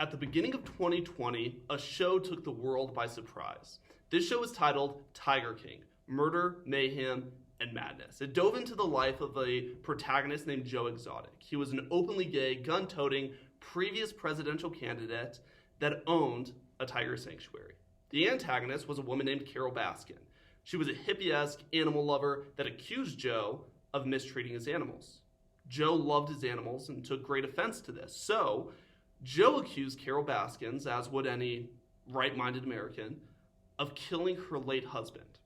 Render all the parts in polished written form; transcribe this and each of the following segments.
At the beginning of 2020, a show took the world by surprise. This show was titled Tiger King: Murder, Mayhem, and Madness. It dove into the life of a protagonist named Joe Exotic. He was an openly gay, gun-toting, previous presidential candidate that owned a tiger sanctuary. The antagonist was a woman named Carol Baskin. She was a hippie-esque animal lover that accused Joe of mistreating his animals. Joe loved his animals and took great offense to this. So, Joe accused Carol Baskins, as would any right-minded American, of killing her late husband.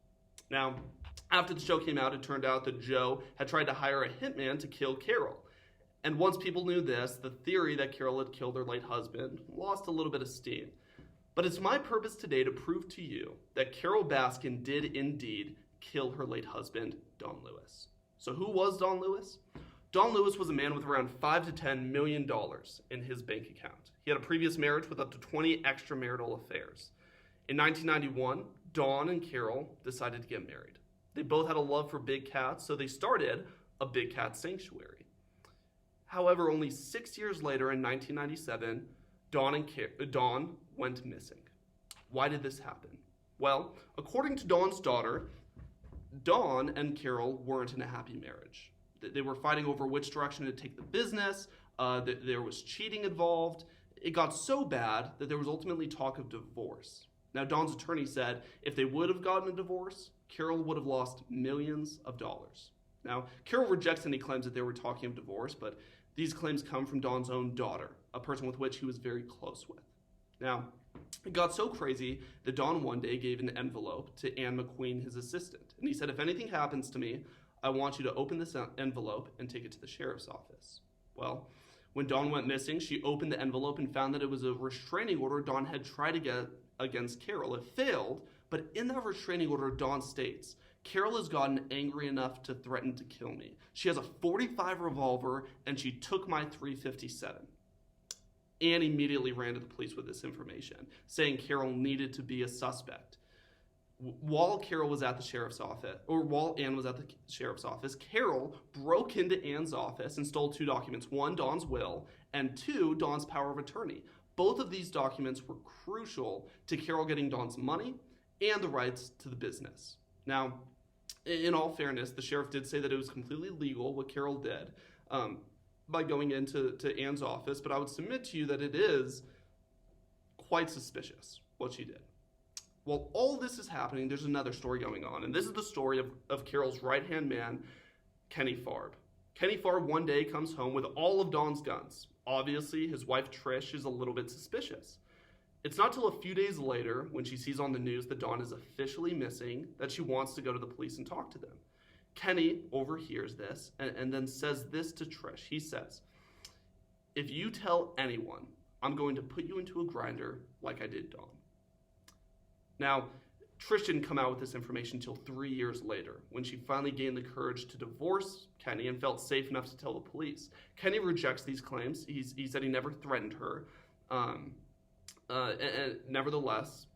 Now, after the show came out, it turned out that Joe had tried to hire a hitman to kill Carol. And once people knew this, the theory that Carol had killed her late husband lost a little bit of steam. But it's my purpose today to prove to you that Carol Baskin did indeed kill her late husband, Don Lewis. So who was Don Lewis? Don Lewis was a man with around $5 to $10 million in his bank account. He had a previous marriage with up to 20 extramarital affairs. In 1991, Don and Carol decided to get married. They both had a love for big cats, so they started a big cat sanctuary. However, only 6 years later, in 1997, Don went missing. Why did this happen? Well, according to Don's daughter, Don and Carol weren't in a happy marriage. They were fighting over which direction to take the business. There was cheating involved. It got so bad that there was ultimately talk of divorce. Now, Don's attorney said if they would have gotten a divorce, Carol would have lost millions of dollars. Now, Carol rejects any claims that they were talking of divorce, but these claims come from Don's own daughter, a person with which he was very close with. Now, it got so crazy that Don one day gave an envelope to Ann McQueen, his assistant. And he said, if anything happens to me, I want you to open this envelope and take it to the sheriff's office. Well, when Don went missing, she opened the envelope and found that it was a restraining order Don had tried to get against Carol. It failed, but in that restraining order, Don states, Carol has gotten angry enough to threaten to kill me. She has a .45 revolver, and she took my .357. Anne immediately ran to the police with this information, saying Carol needed to be a suspect. While Carol was at the sheriff's office, or while Anne was at the sheriff's office, Carol broke into Anne's office and stole two documents. One, Don's will, and two, Don's power of attorney. Both of these documents were crucial to Carol getting Don's money and the rights to the business. Now, in all fairness, the sheriff did say that it was completely legal what Carol did by going into Anne's office, but I would submit to you that it is quite suspicious what she did. While all this is happening, there's another story going on, and this is the story of Carol's right-hand man, Kenny Farb. Kenny Farb one day comes home with all of Don's guns. Obviously, his wife Trish is a little bit suspicious. It's not till a few days later, when she sees on the news that Don is officially missing, that she wants to go to the police and talk to them. Kenny overhears this and then says this to Trish. He says, if you tell anyone, I'm going to put you into a grinder like I did Don. Now, Trish didn't come out with this information until 3 years later, when she finally gained the courage to divorce Kenny and felt safe enough to tell the police. Kenny rejects these claims. He said he never threatened her. And nevertheless,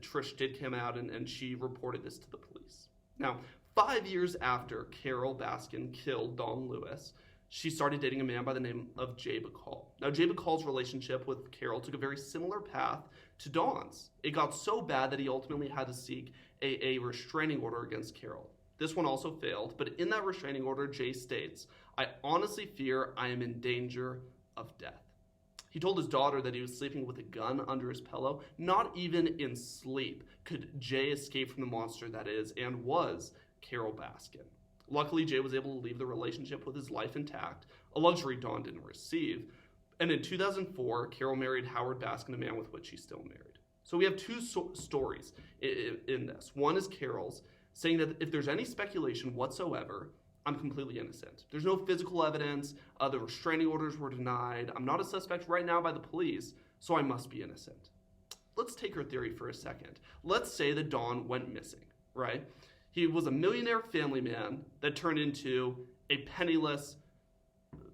Trish did come out and she reported this to the police. Now, 5 years after Carol Baskin killed Don Lewis, she started dating a man by the name of Jay Bacall. Now, Jay Bacall's relationship with Carol took a very similar path to Don's. It got so bad that he ultimately had to seek a restraining order against Carol. This one also failed, but in that restraining order, Jay states, I honestly fear I am in danger of death. He told his daughter that he was sleeping with a gun under his pillow. Not even in sleep could Jay escape from the monster that is and was Carol Baskin. Luckily, Jay was able to leave the relationship with his life intact, a luxury Don didn't receive. And in 2004, Carol married Howard Baskin, a man with which she's still married. So we have two stories in this. One is Carol's, saying that if there's any speculation whatsoever, I'm completely innocent. There's no physical evidence, the restraining orders were denied, I'm not a suspect right now by the police, so I must be innocent. Let's take her theory for a second. Let's say that Don went missing, right? He was a millionaire family man that turned into a penniless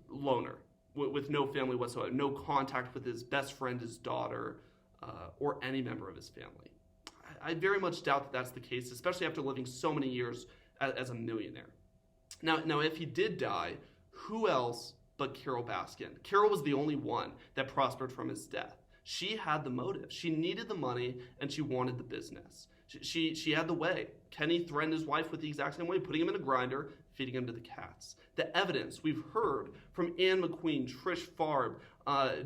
loner with no family whatsoever, no contact with his best friend, his daughter, or any member of his family. I very much doubt that that's the case, especially after living so many years as a millionaire. Now, if he did die, who else but Carol Baskin? Carol was the only one that prospered from his death. She had the motive. She needed the money and she wanted the business. She had the way. Kenny threatened his wife with the exact same way, putting him in a grinder, feeding him to the cats. The evidence we've heard from Anne McQueen, Trish Farb,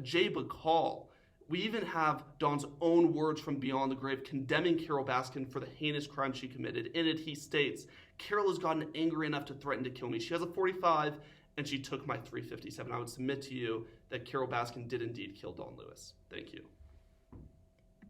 Jay Bacall. We even have Don's own words from Beyond the Grave condemning Carol Baskin for the heinous crime she committed. In it, he states, Carol has gotten angry enough to threaten to kill me. She has a .45 and she took my .357. I would submit to you that Carol Baskin did indeed kill Don Lewis. Thank you.